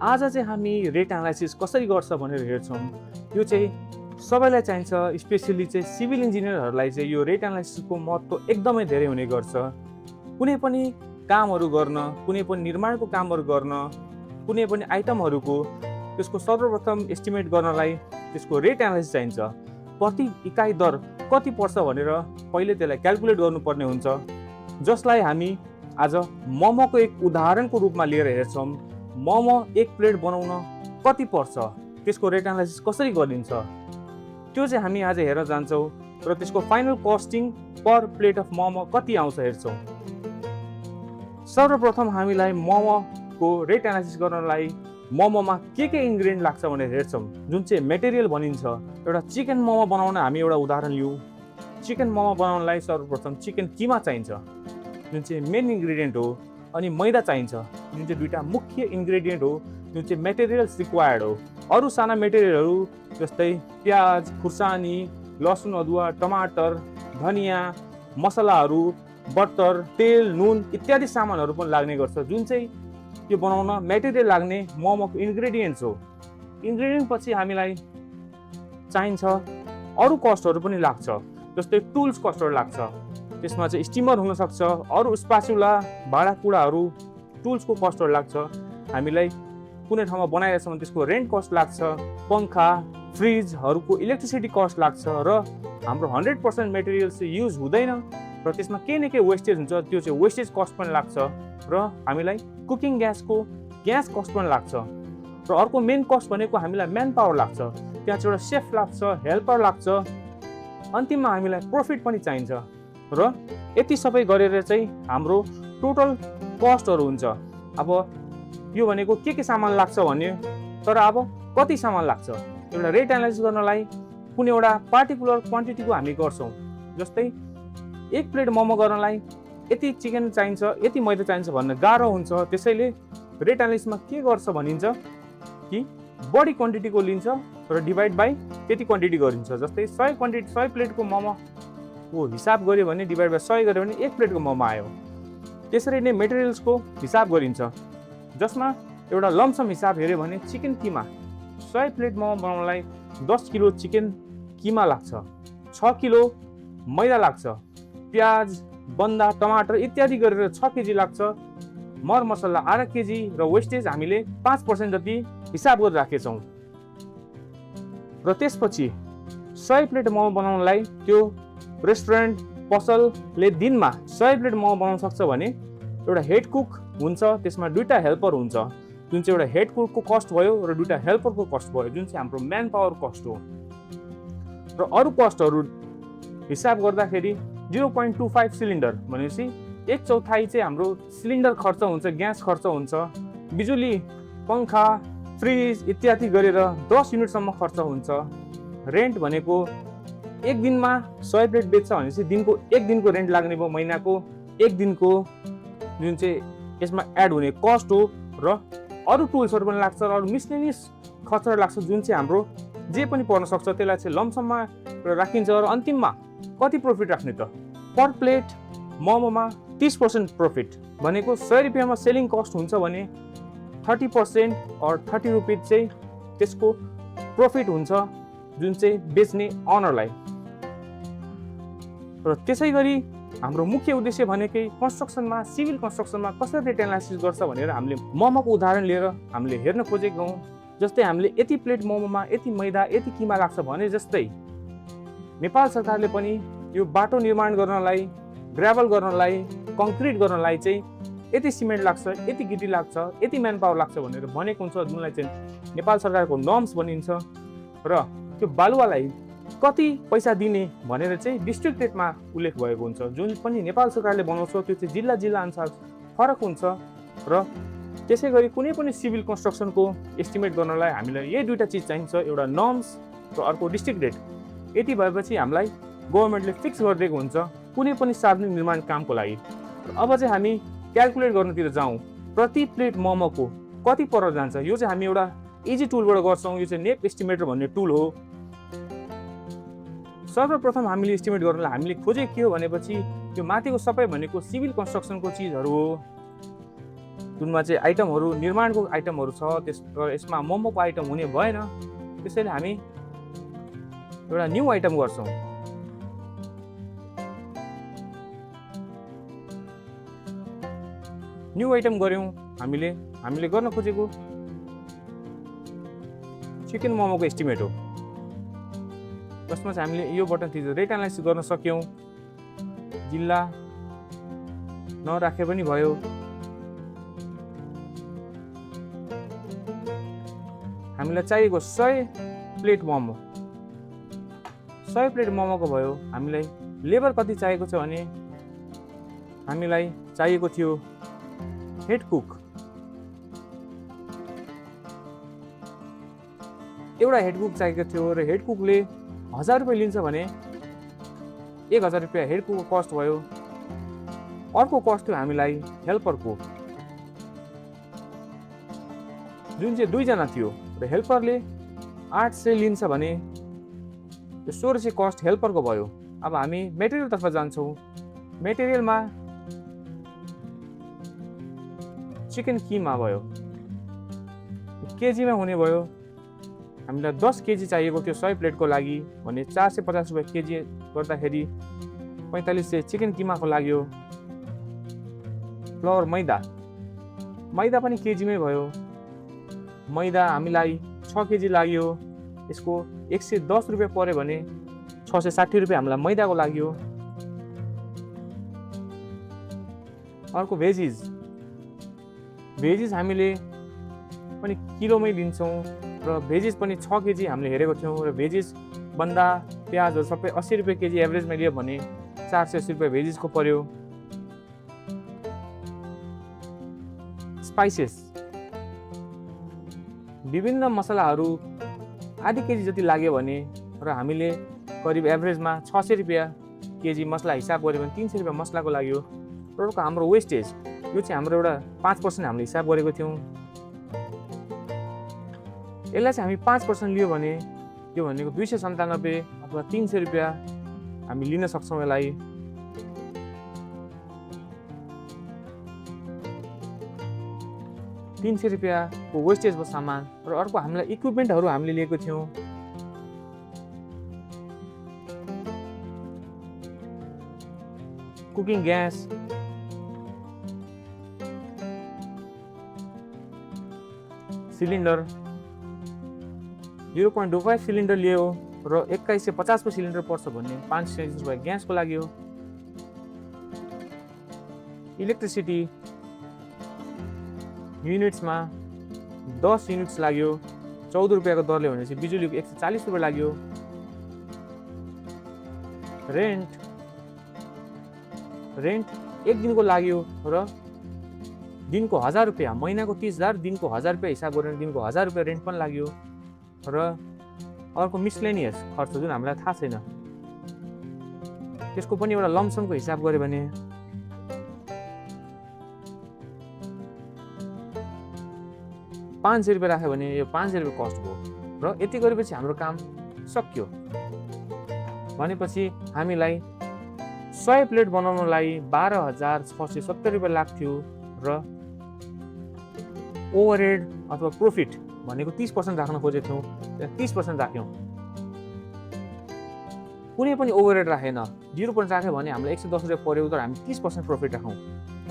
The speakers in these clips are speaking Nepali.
आज चाहिँ हामी रेट एनालाइसिस कसरी गर्छ भनेर हेर्छौँ। यो चाहिँ सबैलाई चाहिन्छ, स्पेसली चाहिँ सिभिल इन्जिनियरहरूलाई चाहिँ यो रेट एनालाइसिसको महत्त्व एकदमै धेरै हुने गर्छ। कुनै पनि कामहरू गर्न, कुनै पनि निर्माणको कामहरू गर्न, कुनै पनि आइटमहरूको त्यसको सर्वप्रथम एस्टिमेट गर्नलाई त्यसको रेट एनालाइसिस चाहिन्छ। प्रति इकाइ दर कति पर्छ भनेर पहिले त्यसलाई क्याल्कुलेट गर्नुपर्ने हुन्छ, जसलाई हामी आज मोमोको एक उदाहरणको रूपमा लिएर हेर्छौँ। मोमो एक प्लेट बनाउन कति पर्छ, त्यसको रेट एनालाइसिस कसरी गरिन्छ, त्यो चाहिँ हामी आज हेर्न जान्छौँ र त्यसको final costing per plate of momo कति आउँछ हेर्छौँ। सर्वप्रथम हामीलाई मोमोको रेट एनालाइसिस गर्नलाई मोमोमा के इन्ग्रेडियन्ट लाग्छ भनेर हेर्छौँ, जुन चाहिँ मेटेरियल भनिन्छ। एउटा चिकन मोमो बनाउन हामी एउटा उदाहरण लिउँ। चिकन मोमो बनाउनलाई सर्वप्रथम चिकन किमा चाहिन्छ, जुन चाहिँ मेन इन्ग्रेडियन्ट हो, अनि मैदा चाहिन्छ, जुन चाहिँ दुईवटा मुख्य इन्ग्रेडियन्ट हो, जुन चाहिँ मेटेरियल्स रिक्वायर्ड हो। अरू साना मेटेरियलहरू जस्तै प्याज, खुर्सानी, लसुन, अदुवा, टमाटर, धनियाँ, मसलाहरू, बटर, तेल, नुन इत्यादि सामानहरू पनि लाग्ने गर्छ, जुन चाहिँ यो बनाउन मेटेरियल लाग्ने मोमोको इन्ग्रेडियन्ट्स हो। इन्ग्रेडियन्ट पछि हामीलाई चाहिन्छ अरू कस्टहरू पनि लाग्छ, जस्तै टुल्स कस्टहरू लाग्छ। त्यसमा चाहिँ स्टिमर हुनसक्छ, अरू स्पाचुला, भाँडाकुँडाहरू, टुल्सको कस्टहरू लाग्छ। हामीलाई कुनै ठाउँमा बनाइरहेछ भने त्यसको रेन्ट कस्ट लाग्छ, पङ्खा, फ्रिजहरूको इलेक्ट्रिसिटी कस्ट लाग्छ, र हाम्रो 100% मेटेरियल चाहिँ युज हुँदैन र त्यसमा केही न केही वेस्टेज हुन्छ, त्यो चाहिँ वेस्टेज कस्ट पनि लाग्छ। र हामीलाई कुकिङ ग्यासको ग्यास कस्ट पनि लाग्छ। र अर्को मेन कस्ट भनेको हामीलाई म्यान पावर लाग्छ, त्यहाँ चाहिँ एउटा सेफ लाग्छ, हेल्पर लाग्छ, अन्तिममा हामीलाई प्रफिट पनि चाहिन्छ। र यति सबै गरेर चाहिँ हाम्रो टोटल कस्टहरू हुन्छ। अब यो भनेको के सामान लाग्छ भन्ने, तर अब कति सामान लाग्छ एउटा रेट एनालाइसिस गर्नलाई कुनै एउटा पार्टिकुलर क्वान्टिटीको हामी गर्छौँ। जस्तै एक प्लेट मोमो गर्नलाई यति चिकन चाहिन्छ, यति मैदा चाहिन्छ भन्न गाह्रो हुन्छ। त्यसैले रेट एनालाइसिसमा के गर्छ भनिन्छ कि बढी क्वान्टिटीको लिन्छ र डिभाइड बाई त्यति क्वान्टिटी गरिन्छ। जस्तै 100 प्लेटको मोमोको हिसाब गऱ्यो भने डिभाइड बाई 100 गऱ्यो भने 1 प्लेटको मोमो आयो। त्यसरी नै मेटेरियल्सको हिसाब गरिन्छ, जसमा एउटा लमसम हिसाब हेऱ्यो भने चिकन किमा 100 प्लेट मोमो बनाउनलाई 10 किलो चिकन किमा लाग्छ, 6 किलो मैदा लाग्छ, प्याज, बन्दा, टमाटर इत्यादि गरेर 6 केजी लाग्छ, मरमसला आधा केजी, र वेस्टेज हामीले 5% जति हिसाब गरेर राखेछौँ। र त्यसपछि 100 प्लेट मोमो बनाउनलाई त्यो रेस्टुरेन्ट पसलले दिनमा 100 प्लेट मोमो बनाउन सक्छ भने एउटा हेड कुक हुन्छ, त्यसमा दुईवटा हेल्पर हुन्छ, जुन चाहिँ एउटा हेड कुकको कस्ट भयो र दुईवटा हेल्परको कस्ट भयो, जुन चाहिँ हाम्रो म्यान पावर कस्ट हो। र अरू कस्टहरू हिसाब गर्दाखेरि 0.25 सिलिन्डर भनेपछि 1/4 चाहिँ हाम्रो सिलिन्डर खर्च हुन्छ, ग्यास खर्च हुन्छ, बिजुली, पङ्खा, फ्रिज इत्यादि गरेर 10 युनिटसम्म खर्च हुन्छ। रेन्ट भनेको एक दिनमा 100 प्लेट बेच्छ भनेपछि दिनको 1 दिनको रेन्ट लाग्ने भयो, महिनाको 1 दिनको, जुन चाहिँ यसमा एड हुने कस्ट हो। र अरू टुल्सहरू पनि लाग्छ, र अरू मिसलेनियस खर्चहरू लाग्छ, जुन चाहिँ हाम्रो जे पनि पर्न सक्छ, त्यसलाई चाहिँ लमसममा राखिन्छ। र अन्तिममा कति प्रफिट राख्ने त? पर प्लेट मोमोमा 30% प्रफिट भनेको 100 रुपियाँमा सेलिङ कस्ट हुन्छ भने 30% और 30 रुपियाँ चाहिँ त्यसको प्रफिट हुन्छ, जुन चाहिँ बेच्ने अनरलाई। र त्यसै गरी हाम्रो मुख्य उद्देश्य भनेकै कन्स्ट्रक्सनमा, सिभिल कन्स्ट्रक्सनमा कसरी रेट एनालाइसिस गर्छ भनेर हामीले मोमोको उदाहरण लिएर हामीले हेर्न खोजेको हौँ। जस्तै हामीले यति प्लेट मोमोमा यति मैदा, यति किमा लाग्छ भने जस्तै नेपाल सरकारले पनि यो बाटो निर्माण गर्नलाई, ग्राभल गर्नलाई, कङ्क्रिट गर्नलाई चाहिँ यति सिमेन्ट लाग्छ, यति गिटी लाग्छ, यति म्यान पावर लाग्छ भनेर भनेको हुन्छ, जुनलाई चाहिँ नेपाल सरकारको नर्म्स भनिन्छ। र त्यो बालुवालाई कति पैसा दिने भनेर चाहिँ डिस्ट्रिक्ट रेटमा उल्लेख भएको हुन्छ, जुन पनि नेपाल सरकारले बनाउँछ, त्यो चाहिँ जिल्ला अनुसार फरक हुन्छ। र त्यसै गरी कुनै पनि सिभिल कन्स्ट्रक्सनको एस्टिमेट गर्नलाई हामीलाई यही दुईवटा चिज चाहिन्छ, एउटा नर्म्स र अर्को डिस्ट्रिक्ट रेट। यति भएपछि हामीलाई गभर्मेन्टले फिक्स गरिदिएको हुन्छ कुनै पनि सार्वजनिक निर्माण कामको लागि। अब चाहिँ हामी क्याल्कुलेट गर्नतिर जाउँ, प्रति प्लेट मोमोको कति पर जान्छ। यो चाहिँ हामी एउटा इजी टुलबाट गर्छौँ, यो चाहिँ नेप एस्टिमेटर भन्ने टुल हो। सर्वप्रथम हामीले एस्टिमेट गर्नलाई हामीले खोजेको के हो भनेपछि यो माथिको सबै भनेको सिभिल कन्स्ट्रक्सनको चिजहरू हो। जुनमा चाहिँ आइटमहरू निर्माणको आइटमहरू छ, यसमा मोमोको आइटम हुने भएन। त्यसैले हामी एउटा न्यू आइटम गर्छौँ। न्यू आइटम गऱ्यौँ हामीले गर्न खोजेको चिकन मोमोको एस्टिमेट हो। जसमा चाहिँ हामीले यो बटन थिच्दा रेट एनालाइसिस गर्न सक्यौँ। जिल्ला नराखे पनि भयो। हामीलाई चाहिएको 100 प्लेट मोमो, 100 प्लेट मोमोको भयो। हामीलाई लेबर कति चाहिएको छ भने हामीलाई चाहिएको थियो हेड कुक, एउटा हेड कुक चाहिएको थियो र हेड कुकले 1000 रुपियाँ लिन्छ भने 1000 रुपियाँ हेड कुकको कस्ट भयो। अर्को कस्ट थियो हामीलाई हेल्परको, जुन चाहिँ 2 जना थियो र हेल्परले 800 लिन्छ भने 1600 कस्ट हेल्परको भयो। अब हामी मेटेरियल तर्फ जान्छौँ। मेटेरियलमा चिकन किमा भयो, केजीमा हुने भयो। हामीलाई 10 केजी चाहिएको थियो 100 प्लेटको लागि भने 450 रुपियाँ केजी गर्दाखेरि 4500 चिकन किमाको लाग्यो। फ्लोर मैदा पनि केजीमै भयो। मैदा हामीलाई 6 केजी लाग्यो। यसको 110 रुपियाँ पर्यो भने 660 रुपियाँ हामीलाई मैदाको लाग्यो। अर्को भेजिज हामीले पनि किलोमै लिन्छौँ र भेजिज पनि 6 केजी हामीले हेरेको थियौँ र भेजिज बन्दा प्याजहरू सबै 80 रुपियाँ केजी एभरेजमा लियो भने 480 रुपियाँ भेजिजको पर्यो। स्पाइसेस विभिन्न मसलाहरू आधी केजी जति लाग्यो भने र हामीले करिब एभरेजमा 600 रुपियाँ केजी मसला हिसाब गऱ्यो भने 300 रुपियाँ मसलाको लाग्यो। र हाम्रो वेस्टेज यो चाहिँ हाम्रो एउटा 5% हामीले हिसाब गरेको थियौँ। यसलाई चाहिँ हामी 5% लियो भने यो भनेको 297 अथवा 300 रुपियाँ हामी लिन सक्छौँ। यसलाई 300 रुपियाँको वेस्टेज भयो सामान। र अर्को हामीलाई इक्विपमेन्टहरू हामीले लिएको थियौँ। कुकिङ ग्यास, सिलिन्डर 0.25 सिलिन्डर लियो र 2150 को सिलिन्डर पर्छ भन्ने 530 रुपियाँ ग्यासको लाग्यो। इलेक्ट्रिसिटी युनिट्समा 10 युनिट्स लाग्यो। 14 रुपियाँको दरले भनेपछि बिजुलीको 140 रुपियाँ लाग्यो। रेन्ट 1 दिनको लाग्यो र दिनको 1000 रुपियाँ, महिनाको 30,000, दिनको 1000 रुपियाँ हिसाब गरेर दिनको 1000 रुपियाँ रेन्ट पनि लाग्यो। र अर्को मिसलेनियस खर्च जुन हामीलाई थाहा छैन, त्यसको पनि एउटा लमसमको हिसाब गऱ्यो भने 500 रुपियाँ राख्यो भने यो 500 रुपियाँ कस्ट भयो। र यति गरेपछि हाम्रो काम सक्यो। भनेपछि हामीलाई 100 प्लेट बनाउनलाई 12,670 रुपियाँ लाग्थ्यो र ओभरहेड अथवा प्रॉफिट भनेको 30% राख्न खोजेको थियौँ, 30% राख्यौँ। कुनै पनि ओभरहेड राखेन, 0% राख्यो भने हामीलाई 110 रुपियाँ पर्यो, तर हामी 30% प्रॉफिट राखौँ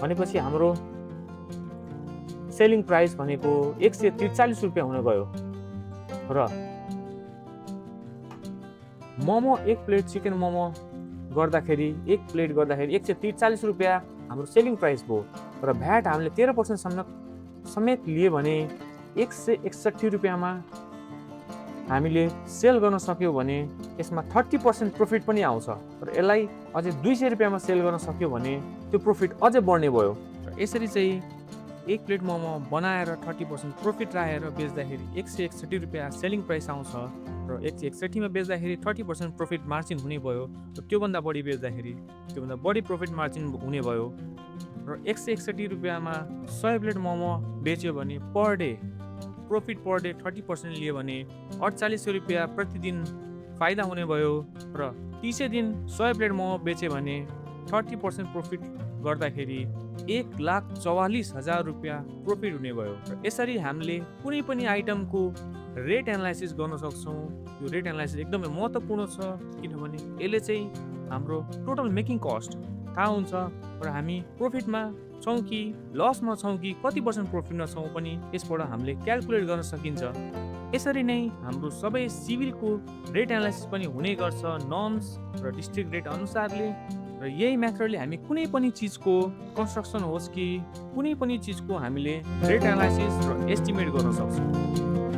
भनेपछि हाम्रो सेलिङ प्राइस भनेको 143 रुपियाँ हुन गयो। र मोमो 1 प्लेट चिकन मोमो गर्दाखेरि 1 प्लेट गर्दाखेरि 143 रुपियाँ हाम्रो सेलिङ प्राइस भयो। र भ्याट हामीले 13% समेत लिए भने 161 रुपियाँमा हामीले सेल गर्न सक्यौँ भने यसमा 30% प्रॉफिट पनि आउँछ। र यसलाई अझै 200 रुपियाँमा सेल गर्न सक्यो भने त्यो प्रॉफिट अझै बढ्ने भयो। र यसरी चाहिँ 1 प्लेट मोमो बनाएर 30% प्रॉफिट राखेर बेच्दाखेरि 161 रुपियाँ सेलिङ प्राइस आउँछ र 161 मा बेच्दाखेरि 30% प्रॉफिट मार्जिन हुने भयो। र त्योभन्दा बढी बेच्दाखेरि त्योभन्दा बढी प्रॉफिट मार्जिन हुने भयो। र 161 रुपियाँमा 100 प्लेट मोमो बेच्यो भने per day profit per day 30% लियो भने 4800 रुपियाँ प्रतिदिन फाइदा हुने भयो। र 30 दिन 100 प्लेट मोमो बेच्यो भने 30% प्रॉफिट गर्दाखेरि 1,44,000 रुपियाँ प्रफिट हुने भयो। र यसरी हामीले कुनै पनि आइटमको रेट एनालाइसिस गर्न सक्छौँ। यो रेट एनालाइसिस एकदमै महत्त्वपूर्ण छ, किनभने यसले चाहिँ हाम्रो टोटल मेकिङ कस्ट थाहा हुन्छ र हामी प्रफिटमा छौँ कि लसमा छौँ कि कति % प्रफिटमा छौँ पनि यसबाट हामीले क्यालकुलेट गर्न सकिन्छ। यसरी नै हाम्रो सबै सिभिलको रेट एनालाइसिस पनि हुने गर्छ नर्म्स र डिस्ट्रिक्ट रेट अनुसारले। र यही मेथडले हामी कुनै पनि चिजको कन्स्ट्रक्सन होस् कि कुनै पनि चिजको हामीले रेट एनालाइसिस र एस्टिमेट गर्न सक्छौँ।